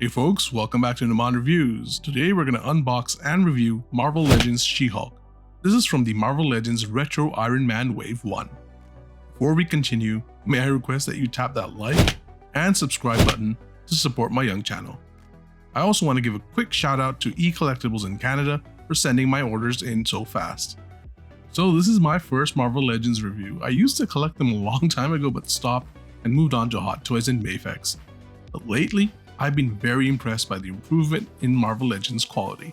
Hey folks, welcome back to Naman Reviews. Today we're going to unbox and review Marvel Legends She-Hulk. This is from the Marvel Legends Retro Iron Man Wave 1. Before we continue, may I request that you tap that like and subscribe button to support my young channel. I also want to give a quick shout out to eCollectibles in Canada for sending my orders in so fast. So this is my first Marvel Legends review. I used to collect them a long time ago but stopped and moved on to Hot Toys and Mayfex. But lately, I've been very impressed by the improvement in Marvel Legends quality.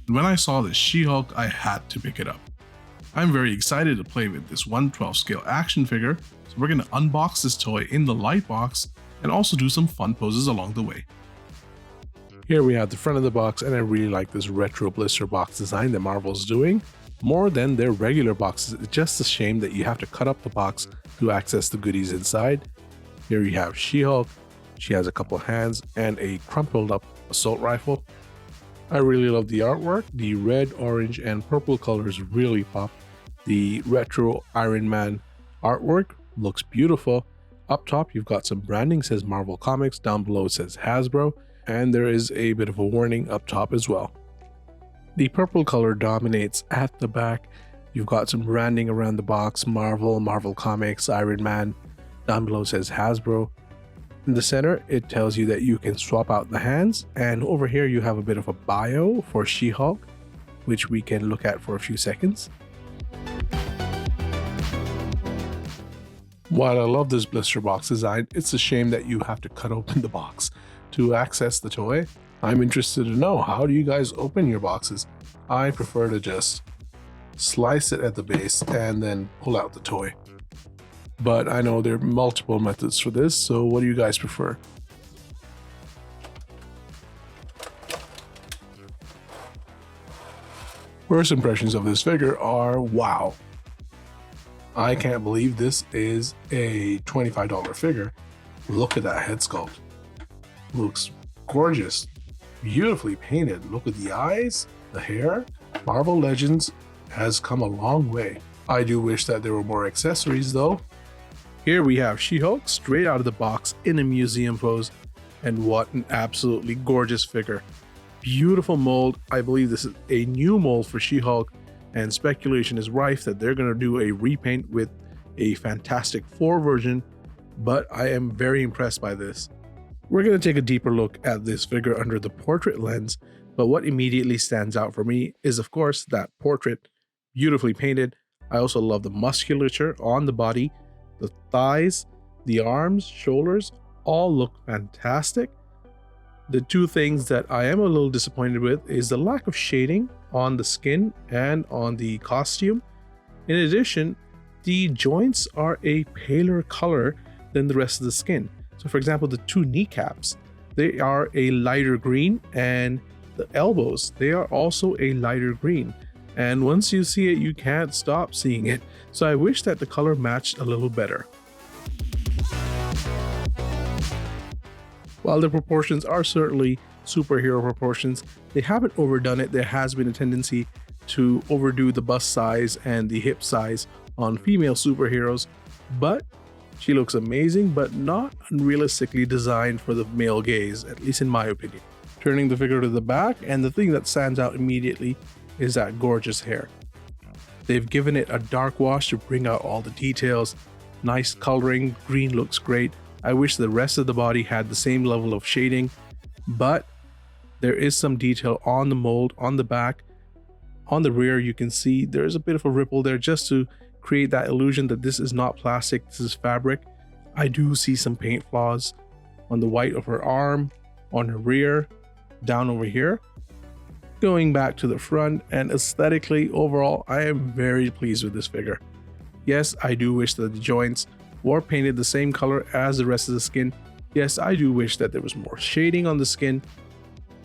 And when I saw this She-Hulk, I had to pick it up. I'm very excited to play with this 1/12 scale action figure, so we're going to unbox this toy in the light box and also do some fun poses along the way. Here we have the front of the box, and I really like this retro blister box design that Marvel's doing. More than their regular boxes, it's just a shame that you have to cut up the box to access the goodies inside. Here you have She-Hulk. She has a couple hands and a crumpled up assault rifle. I really love the artwork. The red, orange, and purple colors really pop. The retro Iron Man artwork looks beautiful. Up top, you've got some branding, says Marvel Comics. Down below it says Hasbro, and there is a bit of a warning up top as well. The purple color dominates at the back. You've got some branding around the box, Marvel Comics, Iron Man. Down below it says Hasbro. In the center, it tells you that you can swap out the hands, and over here you have a bit of a bio for She-Hulk, which we can look at for a few seconds. While I love this blister box design, it's a shame that you have to cut open the box to access the toy. I'm interested to know, how do you guys open your boxes? I prefer to just slice it at the base and then pull out the toy. But I know there are multiple methods for this, so what do you guys prefer? First impressions of this figure are wow. I can't believe this is a $25 figure. Look at that head sculpt. Looks gorgeous. Beautifully painted. Look at the eyes, the hair. Marvel Legends has come a long way. I do wish that there were more accessories though. Here we have She-Hulk straight out of the box in a museum pose, and what an absolutely gorgeous figure. Beautiful mold. I believe this is a new mold for She-Hulk, and speculation is rife that they're going to do a repaint with a Fantastic Four version, but I am very impressed by this. We're going to take a deeper look at this figure under the portrait lens, but what immediately stands out for me is of course that portrait, beautifully painted. I also love the musculature on the body. The thighs, the arms, shoulders, all look fantastic. The two things that I am a little disappointed with is the lack of shading on the skin and on the costume. In addition, the joints are a paler color than the rest of the skin. So for example, the two kneecaps, they are a lighter green, and the elbows, they are also a lighter green. And once you see it, you can't stop seeing it. So I wish that the color matched a little better. While the proportions are certainly superhero proportions, they haven't overdone it. There has been a tendency to overdo the bust size and the hip size on female superheroes, but she looks amazing, but not unrealistically designed for the male gaze, at least in my opinion. Turning the figure to the back, and the thing that stands out immediately is that gorgeous hair. They've given it a dark wash to bring out all the details. Nice coloring, green looks great. I wish the rest of the body had the same level of shading, but there is some detail on the mold, on the back. On the rear, you can see there's a bit of a ripple there just to create that illusion that this is not plastic, this is fabric. I do see some paint flaws on the white of her arm, on her rear, down over here. Going back to the front, and aesthetically overall, I am very pleased with this figure. Yes, I do wish that the joints were painted the same color as the rest of the skin. Yes, I do wish that there was more shading on the skin.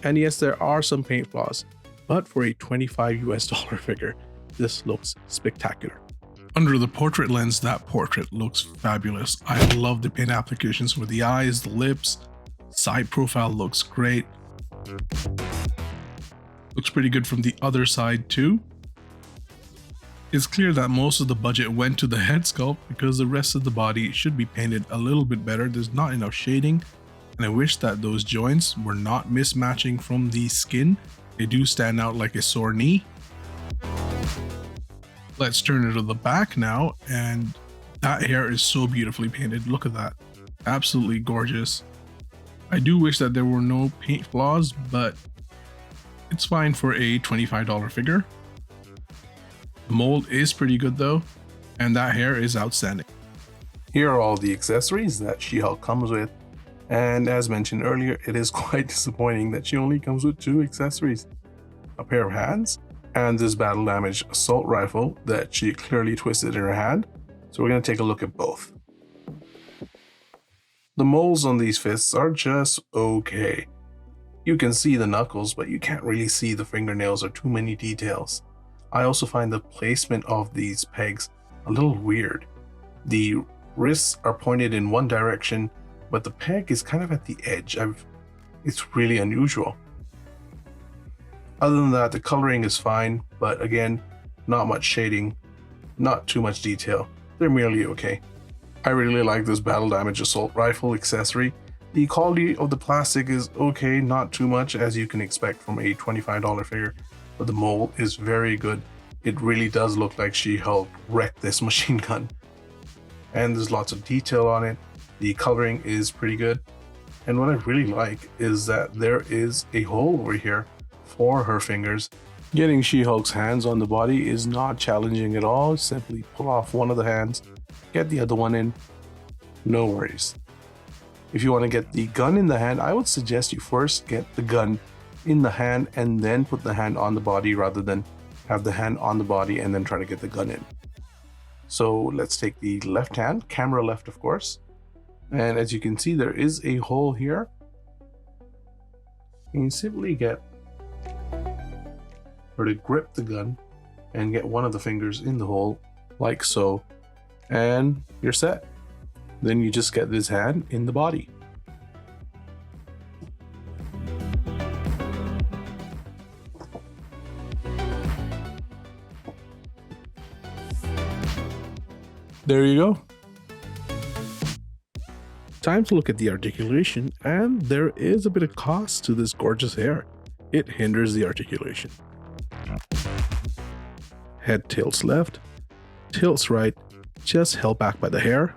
And yes, there are some paint flaws, but for a $25 figure, this looks spectacular. Under the portrait lens, that portrait looks fabulous. I love the paint applications for the eyes, the lips. Side profile looks great. Looks pretty good from the other side too. It's clear that most of the budget went to the head sculpt because the rest of the body should be painted a little bit better. There's not enough shading. and I wish that those joints were not mismatching from the skin. They do stand out like a sore knee. Let's turn it to the back now, and that hair is so beautifully painted. Look at that. Absolutely gorgeous. I do wish that there were no paint flaws, but it's fine for a $25 figure. The mold is pretty good though, and that hair is outstanding. Here are all the accessories that She-Hulk comes with, and as mentioned earlier, it is quite disappointing that she only comes with 2 accessories. A pair of hands, and this battle damage assault rifle that she clearly twisted in her hand, so we're going to take a look at both. The molds on these fists are just okay. You can see the knuckles, but you can't really see the fingernails or too many details. I also find the placement of these pegs a little weird. The wrists are pointed in one direction, but the peg is kind of at the edge. It's really unusual. Other than that, the coloring is fine, but again, not much shading, not too much detail. They're merely okay. I really like this battle damage assault rifle accessory. The quality of the plastic is okay, not too much as you can expect from a $25 figure, but the mold is very good. It really does look like She-Hulk wrecked this machine gun. And there's lots of detail on it. The coloring is pretty good. And what I really like is that there is a hole over here for her fingers. Getting She-Hulk's hands on the body is not challenging at all. Simply pull off one of the hands, get the other one in, no worries. If you want to get the gun in the hand, I would suggest you first get the gun in the hand and then put the hand on the body rather than have the hand on the body and then try to get the gun in. So let's take the left hand, camera left of course, and as you can see there is a hole here. And you simply get her to grip the gun and get one of the fingers in the hole like so, and you're set. Then you just get this hand in the body. There you go. Time to look at the articulation, and there is a bit of cost to this gorgeous hair. It hinders the articulation. Head tilts left, tilts right, just held back by the hair.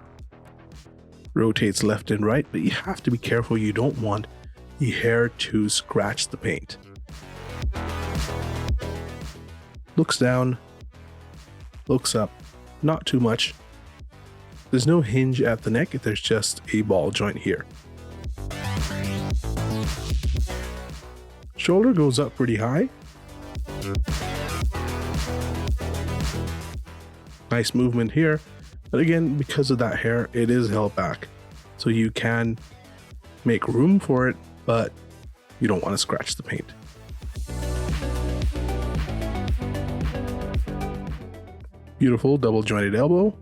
Rotates left and right, but you have to be careful. You don't want the hair to scratch the paint. Looks down, looks up, not too much. There's no hinge at the neck, there's just a ball joint here. Shoulder goes up pretty high. Nice movement here, but again, because of that hair, it is held back. So you can make room for it, but you don't want to scratch the paint. Beautiful double jointed elbow.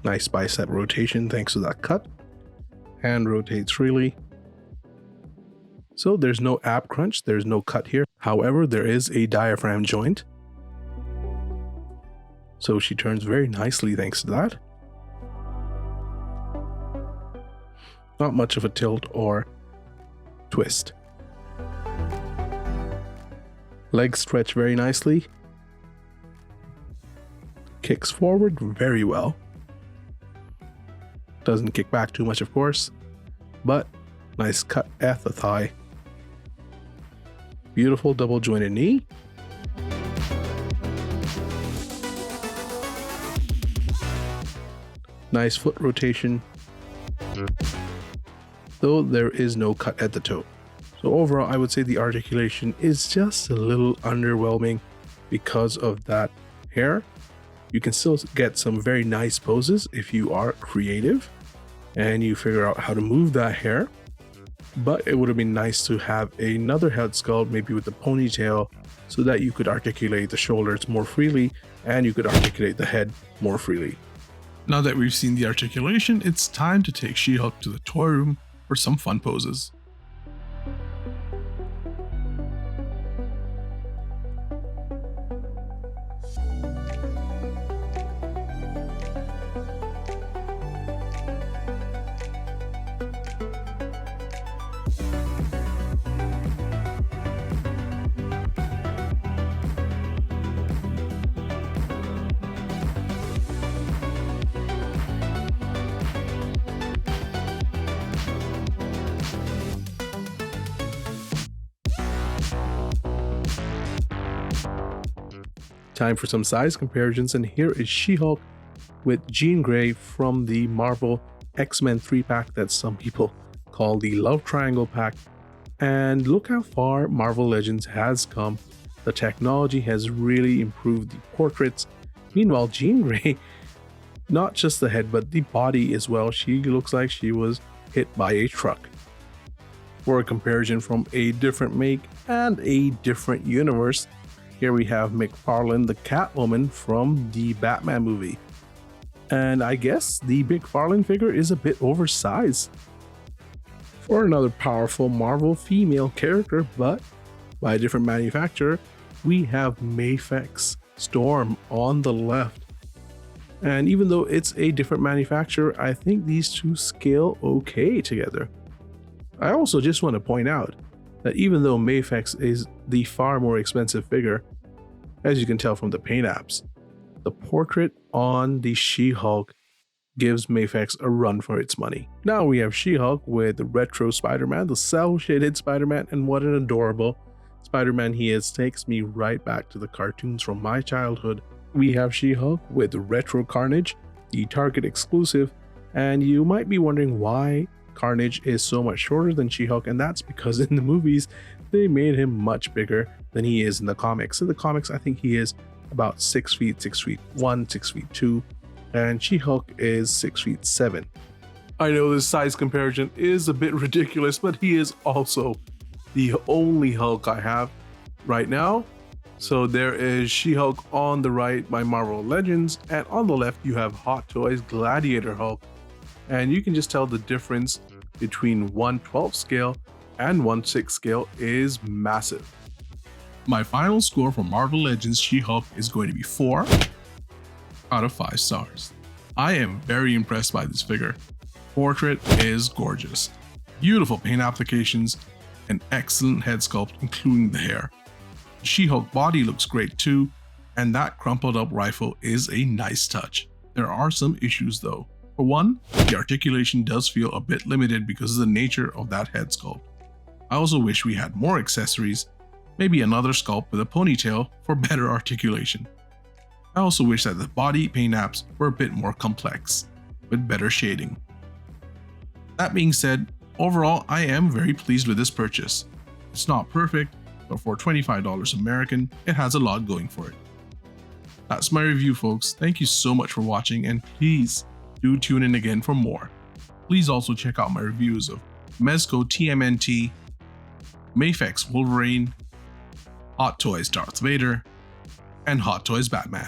Nice bicep rotation thanks to that cut. Hand rotates freely. So there's no ab crunch, there's no cut here. However, there is a diaphragm joint. So she turns very nicely thanks to that. Not much of a tilt or twist. Legs stretch very nicely. Kicks forward very well. Doesn't kick back too much, of course, but nice cut at the thigh. Beautiful double jointed knee. Nice foot rotation, though there is no cut at the toe. So overall, I would say the articulation is just a little underwhelming because of that hair. You can still get some very nice poses if you are creative and you figure out how to move that hair. But it would have been nice to have another head sculpt, maybe with a ponytail, so that you could articulate the shoulders more freely and you could articulate the head more freely. Now that we've seen the articulation, it's time to take She-Hulk to the toy room for some fun poses. Time for some size comparisons, and here is She-Hulk with Jean Grey from the Marvel X-Men 3-pack that some people call the Love Triangle pack. And look how far Marvel Legends has come. The technology has really improved the portraits. Meanwhile, Jean Grey, not just the head but the body as well, she looks like she was hit by a truck. For a comparison from a different make and a different universe, here we have McFarlane the Catwoman from the Batman movie. And I guess the McFarlane figure is a bit oversized for another powerful Marvel female character, but by a different manufacturer. We have Mafex Storm on the left. And even though it's a different manufacturer, I think these two scale okay together. I also just want to point out that even though Mafex is the far more expensive figure, as you can tell from the paint apps, the portrait on the She-Hulk gives Mafex a run for its money. Now we have She-Hulk with the retro Spider-Man, the cel-shaded Spider-Man, and what an adorable Spider-Man he is. Takes me right back to the cartoons from my childhood. We have She-Hulk with retro Carnage, the Target exclusive, and you might be wondering why Carnage is so much shorter than She-Hulk, and that's because in the movies they made him much bigger than he is in the comics. In the comics, I think he is about 6 feet, 6'1", 6'2", and She-Hulk is 6'7". I know this size comparison is a bit ridiculous, but he is also the only Hulk I have right now. So there is She-Hulk on the right by Marvel Legends, and on the left you have Hot Toys Gladiator Hulk. And you can just tell the difference between 1/12 scale and 1/6 scale is massive. My final score for Marvel Legends She-Hulk is going to be 4 out of 5 stars. I am very impressed by this figure. Portrait is gorgeous. Beautiful paint applications, an excellent head sculpt including the hair. She-Hulk body looks great too, and that crumpled up rifle is a nice touch. There are some issues though. For one, the articulation does feel a bit limited because of the nature of that head sculpt. I also wish we had more accessories, maybe another sculpt with a ponytail for better articulation. I also wish that the body paint apps were a bit more complex, with better shading. That being said, overall I am very pleased with this purchase. It's not perfect, but for $25 American, it has a lot going for it. That's my review, folks. Thank you so much for watching, and please do tune in again for more. Please also check out my reviews of Mezco TMNT, Mafex Wolverine, Hot Toys Darth Vader, and Hot Toys Batman.